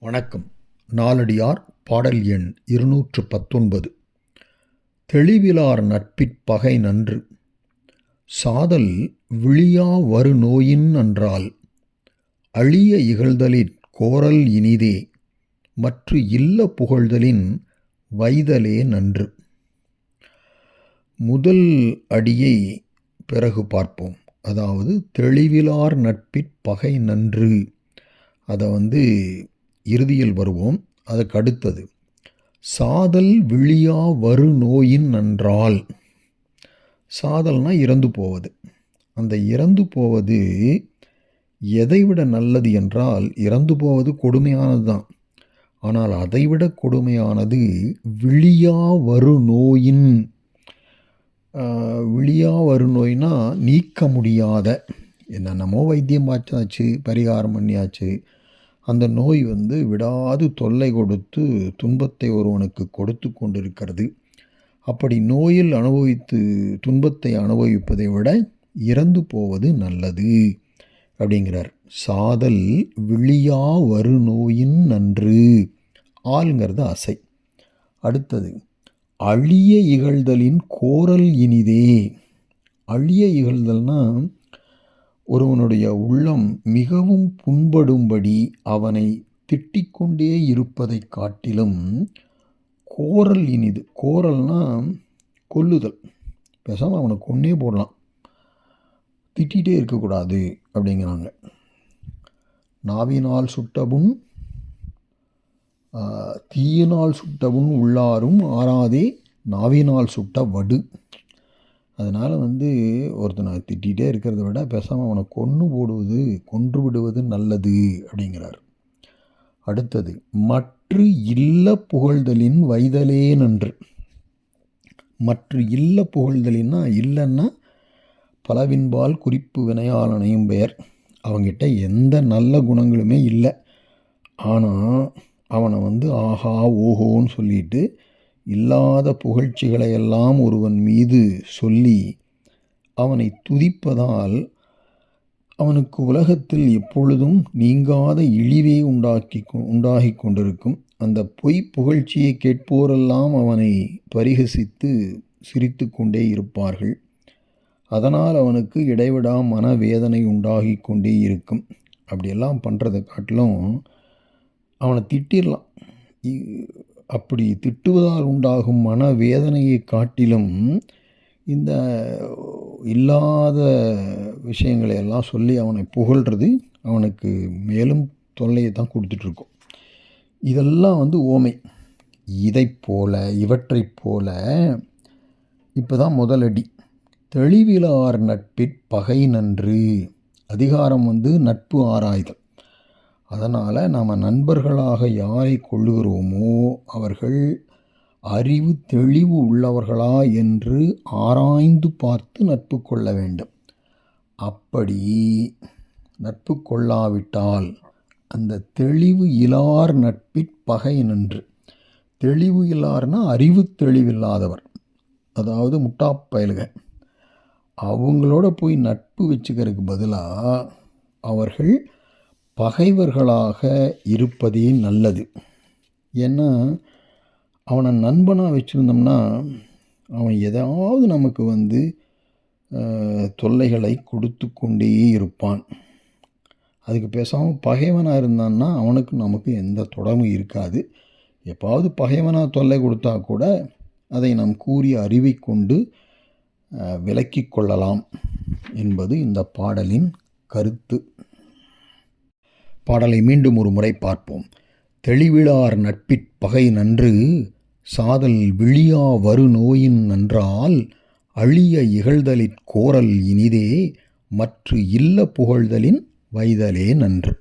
வணக்கம். நாலடியார் பாடல் எண் 219. தெளிவிலார் நட்பிற் பகை நன்று சாதல் விழியா வரு நோயின் நன்றால் அழிய இகழ்தலிற் கோரல் இனிதே மற்று இல்ல புகழ்தலின் வைதலே நன்று. முதல் அடியை பிறகு பார்ப்போம். அதாவது தெளிவிலார் நட்பிற் பகை நன்று, அதை இறுதியில் வருவோம். அதுக்கு அடுத்தது சாதல் விழியா வரு நோயின் நன்றால். சாதல்னா இறந்து போவது. அந்த இறந்து போவது எதைவிட நல்லது என்றால், இறந்து போவது கொடுமையானது தான். ஆனால் அதைவிட கொடுமையானது விழியா வரு நோயின். விழியா வரு நோய்னா நீக்க முடியாத, என்னென்னமோ வைத்தியம் பார்த்தாச்சு, பரிகாரம் பண்ணியாச்சு, அந்த நோய் விடாது தொல்லை கொடுத்து துன்பத்தை ஒருவனுக்கு கொடுத்து கொண்டிருக்கிறது. அப்படி நோயில் அனுபவித்து துன்பத்தை அனுபவிப்பதை விட இறந்து போவது நல்லது அப்படிங்கிறார். சாதல் விழியா வரு நோயின் நன்று. ஆள்ங்கிறது அசை. அடுத்தது அழிய இகழ்தலின் கோரல் இனிதே. அழிய இகழ்தல்னா ஒருவனுடைய உள்ளம் மிகவும் புண்படும்படி அவனை திட்டிக்கொண்டே இருப்பதை காட்டிலும் கோரல் இனிது. கோரல்னா கொல்லுதல். பேசாமல் அவனை கொன்னே போடலாம், திட்டிகிட்டே இருக்கக்கூடாது அப்படிங்கிறாங்க. நாவினால் சுட்டபுண் தீயினால் சுட்டபுண் உள்ளாரும் ஆறாதே நாவினால் சுட்ட வடு. அதனால் ஒருத்தனை திட்டிகிட்டே இருக்கிறத விட பேசாமல் அவனை கொன்று விடுவது நல்லது அப்படிங்கிறார். அடுத்தது மற்று இல்ல புகழ்தலின் வைதலே நன்று. மற்ற இல்ல புகழ்தலின்னா, இல்லைன்னா பலவின்பால் குறிப்பு வினையாளனையும் பெயர். அவங்கிட்ட எந்த நல்ல குணங்களுமே இல்லை, ஆனால் அவனை ஆஹா ஓஹோன்னு சொல்லிட்டு இல்லாத புகழ்ச்சிகளை எல்லாம் ஒருவன் மீது சொல்லி அவனை துதிப்பதால் அவனுக்கு உலகத்தில் எப்பொழுதும் நீங்காத இழிவே உண்டாகி கொண்டிருக்கும். அந்த பொய் புகழ்ச்சியை கேட்போரெல்லாம் அவனை பரிகசித்து சிரித்து கொண்டே இருப்பார்கள். அதனால் அவனுக்கு இடைவிடா மனவேதனை உண்டாகி கொண்டே இருக்கும். அப்படியெல்லாம் பண்ணுறதை காட்டிலும் அவனை திட்டிடலாம். அப்படி திட்டுவதால் உண்டாகும் மனவேதனையை காட்டிலும் இந்த இல்லாத விஷயங்களை எல்லாம் சொல்லி அவனை புகழ்கிறது அவனுக்கு மேலும் தொல்லையை தான் கொடுத்துட்ருக்கோம். இதெல்லாம் ஓமை. இவற்றைப் போல இப்போ தான் முதலடி. தெளிவிலார் நட்பிற் பகை நன்று. அதிகாரம் நட்பு ஆராய்தல். அதனால் நாம் நண்பர்களாக யாரை கொள்ளுகிறோமோ அவர்கள் அறிவு தெளிவு உள்ளவர்களா என்று ஆராய்ந்து பார்த்து நட்பு கொள்ள வேண்டும். அப்படி நட்பு கொள்ளாவிட்டால் அந்த தெளிவு இலார் நட்பிற் பகை நன்று. தெளிவு இல்லார்னா அறிவு தெளிவில்லாதவர், அதாவது முட்டாப்பயலுக. அவங்களோட போய் நட்பு வச்சுக்கிறதுக்கு பதிலாக அவர்கள் பகைவர்களாக இருப்பதே நல்லது. ஏன்னா அவனை நண்பனாக வச்சுருந்தோம்னா அவன் எதாவது நமக்கு தொல்லைகளை கொடுத்து கொண்டே இருப்பான். அதுக்கு பேசாமல் பகைவனாக இருந்தான்னா அவனுக்கு நமக்கு எந்த தொடர்பும் இருக்காது. எப்பாவது பகைவனாக தொல்லை கொடுத்தா கூட அதை நாம் கூறிய அறிவை கொண்டு விலக்கி கொள்ளலாம் என்பது இந்த பாடலின் கருத்து. பாடலை மீண்டும் ஒரு முறை பார்ப்போம். தெளிவிலார் நட்பிற் பகை நன்று சாதல் விழியா வரு நோயின் நன்றால் அழிய இகழ்தலிற் கோரல் இனிதே மற்று இல்ல புகழ்தலின் வைதலே நன்று.